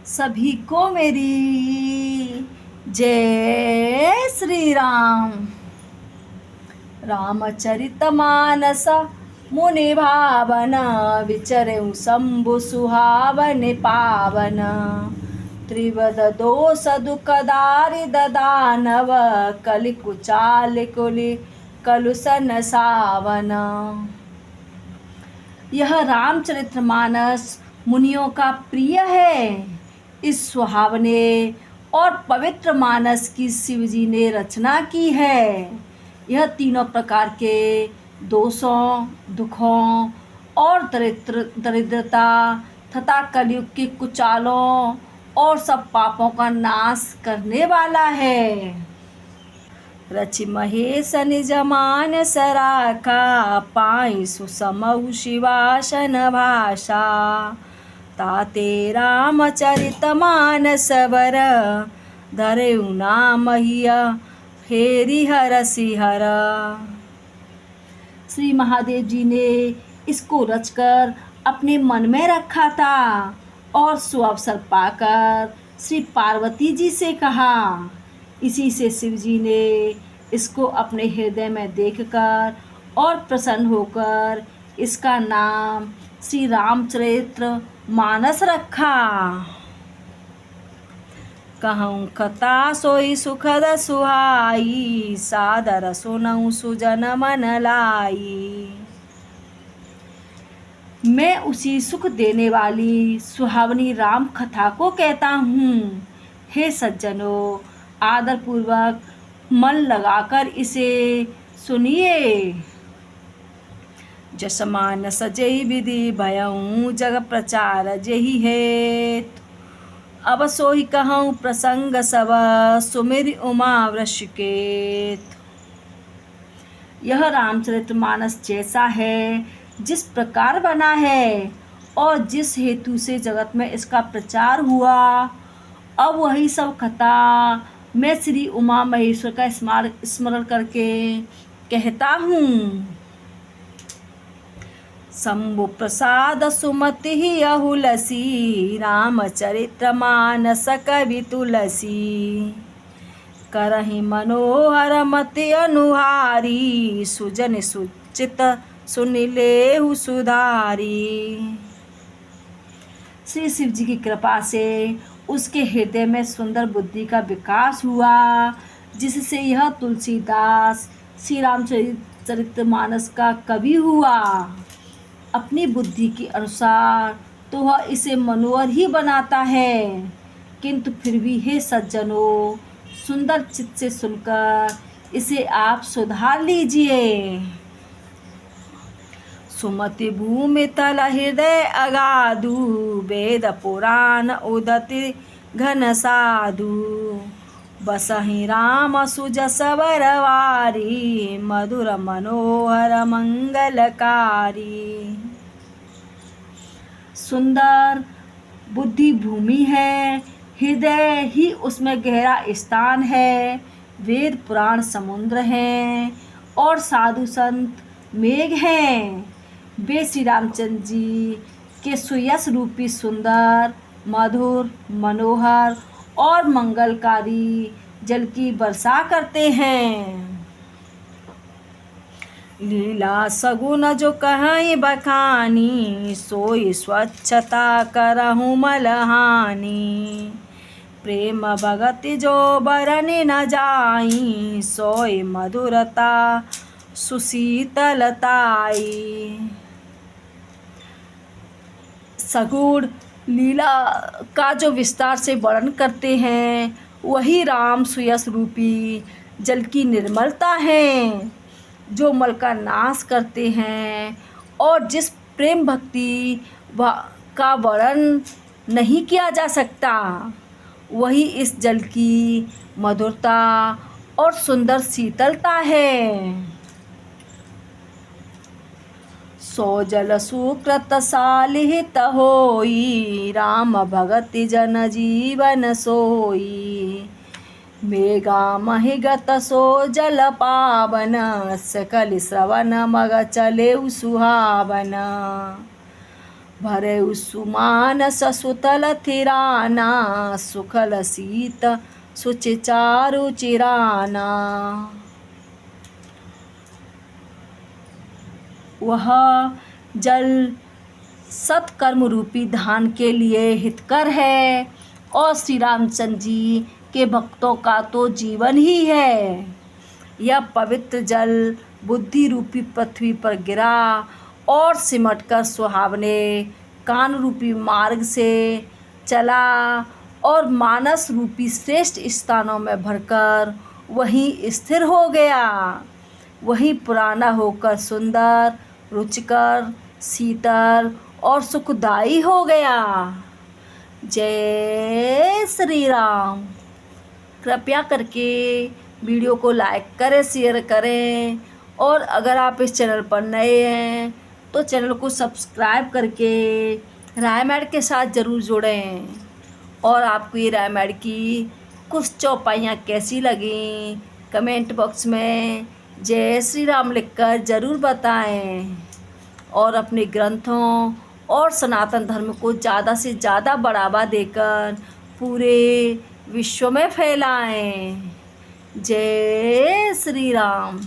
सभी को मेरी जय श्री राम। रामचरितमानस मुनि भावन, विचरऊ शंभु सुहावन पावन। त्रिवद दोष दुख दारिद दानव, कलि कुचाल कुलि कलुषन सावन। यह रामचरितमानस मुनियों का प्रिय है। इस सुहावने और पवित्र मानस की शिवजी ने रचना की है। यह तीनों प्रकार के दोषों, दुखों और दरिद्रता तथा कलयुग की कुचालों और सब पापों का नाश करने वाला है। रचि महेश निज मानस राखा, पाई सुसमऊ शिवासन भाषा। ताते रामचरित मानस वर, धरेउ नाम हिया हेरि हर सिहर। श्री महादेव जी ने इसको रचकर अपने मन में रखा था और सुअवसर पाकर श्री पार्वती जी से कहा। इसी से शिव जी ने इसको अपने हृदय में देखकर और प्रसन्न होकर इसका नाम श्री रामचरित्र मानस रखा। कहूँ कथा सोई सुखद सुहाई, सादर सुनऊँ सुजन मन लाई। मैं उसी सुख देने वाली सुहावनी राम कथा को कहता हूँ। हे सज्जनों, आदर पूर्वक मन लगाकर इसे सुनिए। जस मानस जय विधि भयऊँ, जग प्रचार जही हेत। अब सोई कहूँ प्रसंग सब, सुमिर उमा वृषकेत। यह रामचरितमानस जैसा है, जिस प्रकार बना है और जिस हेतु से जगत में इसका प्रचार हुआ, अब वही सब कथा मैं श्री उमा महेश्वर का स्मरण करके कहता हूँ। शंभु प्रसाद सुमति ही अहुलसी, रामचरित्र मानस कवि तुलसी। करहि मनोहर मति अनुहारी, सुजन सुचित सुनिलेहु सुधारी। श्री शिव जी की कृपा से उसके हृदय में सुंदर बुद्धि का विकास हुआ, जिससे यह तुलसीदास श्री रामचरितमानस का कवि हुआ। अपनी बुद्धि के अनुसार तो वह इसे मनोहर ही बनाता है, किंतु फिर भी हे सज्जनों, सुंदर चित्त से सुनकर इसे आप सुधार लीजिए। सुमति भूमि तल हृदय अगाधु, वेद पुराण उदति घन साधु। बसहि राम सुजस बरवारी, मधुर मनोहर मंगलकारी। सुंदर बुद्धि भूमि है, हृदय ही उसमें गहरा स्थान है। वेद पुराण समुद्र हैं और साधु संत मेघ हैं। वे श्री रामचंद्र जी के सुयश रूपी सुंदर, मधुर, मनोहर और मंगलकारी जल की वर्षा करते हैं। लीला सगुन जो कहीं बखानी, सोई स्वच्छता करहु मलहानी। प्रेम भगति जो बरनि न जाई, सोई मधुरता सुशीतलताई। सगुण लीला का जो विस्तार से वर्णन करते हैं, वही राम सुयश रूपी जल की निर्मलता है, जो मल का नाश करते हैं। और जिस प्रेम भक्ति का वर्णन नहीं किया जा सकता, वही इस जल की मधुरता और सुंदर शीतलता है। सो जल सुकृत सालिहित होई, राम भगति जन जीवन सोई। मेघा महिगत सो जल पावन, सकल श्रवण मग चले सुहावन। भरे सुमानस सुतल थिराना, सुखल सीत सुचिचारु चिराना। वह जल सत्कर्म रूपी धान के लिए हितकर है और श्री रामचंद्र जी के भक्तों का तो जीवन ही है। यह पवित्र जल बुद्धि रूपी पृथ्वी पर गिरा और सिमटकर सुहावने कान रूपी मार्ग से चला और मानस रूपी श्रेष्ठ स्थानों में भरकर वहीं स्थिर हो गया। वहीं पुराना होकर सुंदर, रुचिकर, शीतल और सुखदायी हो गया। जय श्री राम। कृपया करके वीडियो को लाइक करें, शेयर करें और अगर आप इस चैनल पर नए हैं तो चैनल को सब्सक्राइब करके रामायण के साथ ज़रूर जुड़ें। और आपको ये रामायण की कुछ चौपाइयाँ कैसी लगी कमेंट बॉक्स में जय श्री राम लिखकर ज़रूर बताएं। और अपने ग्रंथों और सनातन धर्म को ज़्यादा से ज़्यादा बढ़ावा देकर पूरे विश्व में फैलाएं। जय श्री राम।